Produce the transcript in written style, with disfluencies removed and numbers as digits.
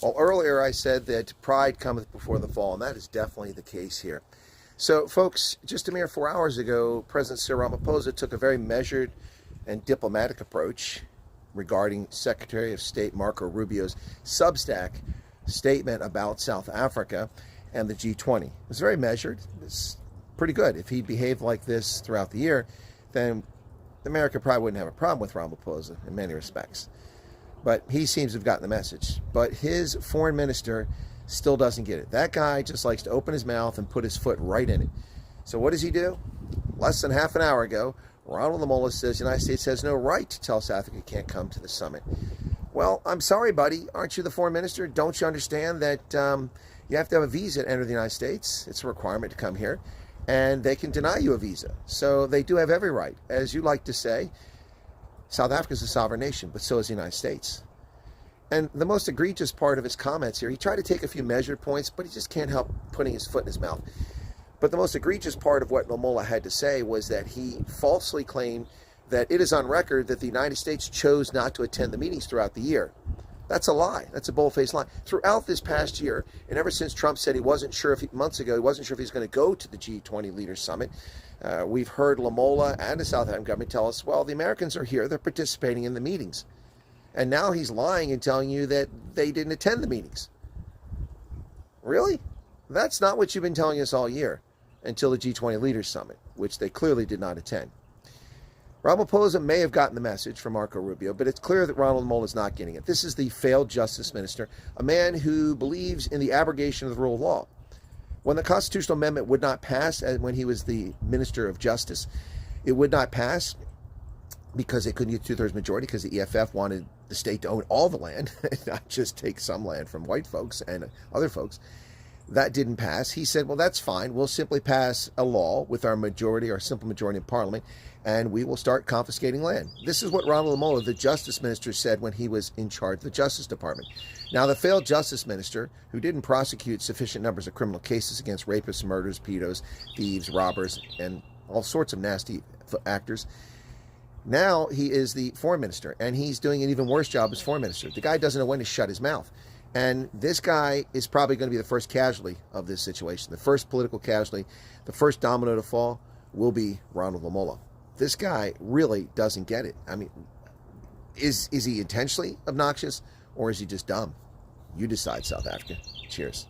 Well, earlier I said that pride cometh before the fall, and that is definitely the case here. So, folks, just a mere 4 hours ago, President Cyril Ramaphosa took a very measured and diplomatic approach regarding Secretary of State Marco Rubio's Substack statement about South Africa and the G20. It was very measured. It's pretty good. If he behaved like this throughout the year, then America probably wouldn't have a problem with Ramaphosa in many respects. But he seems to have gotten the message. But his foreign minister still doesn't get it. That guy just likes to open his mouth and put his foot right in it. So what does he do? Less than half an hour ago, Ronald Lamola says the United States has no right to tell South Africa can't come to the summit. Well, I'm sorry, buddy. Aren't you the foreign minister? Don't you understand that you have to have a visa to enter the United States? It's a requirement to come here. And they can deny you a visa. So they do have every right. As you like to say, South Africa is a sovereign nation, but so is the United States. And the most egregious part of his comments here, he tried to take a few measured points, but he just can't help putting his foot in his mouth. But the most egregious part of what Lamola had to say was that he falsely claimed that it is on record that the United States chose not to attend the meetings throughout the year. That's a lie. That's a bold-faced lie. Throughout this past year, and ever since Trump said he wasn't sure months ago, he wasn't sure if he was going to go to the G20 Leaders Summit, we've heard Lamola and the South African government tell us, well, the Americans are here, they're participating in the meetings. And now he's lying and telling you that they didn't attend the meetings. Really? That's not what you've been telling us all year until the G20 Leaders Summit, which they clearly did not attend. Ramaphosa may have gotten the message from Marco Rubio, but it's clear that Ronald Lamola is not getting it. This is the failed justice minister, a man who believes in the abrogation of the rule of law. When the constitutional amendment would not pass, when he was the minister of justice, it would not pass because they couldn't get a two-thirds majority because the EFF wanted the state to own all the land, not just take some land from white folks and other folks. That didn't pass. He said, well, that's fine. We'll simply pass a law with our majority, our simple majority in Parliament, and we will start confiscating land. This is what Ronald Lamola, the justice minister, said when he was in charge of the Justice Department. Now, the failed justice minister, who didn't prosecute sufficient numbers of criminal cases against rapists, murderers, pedos, thieves, robbers, and all sorts of nasty actors, now he is the foreign minister, and he's doing an even worse job as foreign minister. The guy doesn't know when to shut his mouth. And this guy is probably going to be the first casualty of this situation. The first political casualty, the first domino to fall will be Ronald Lamola. This guy really doesn't get it. I mean, is he intentionally obnoxious or is he just dumb? You decide, South Africa. Cheers.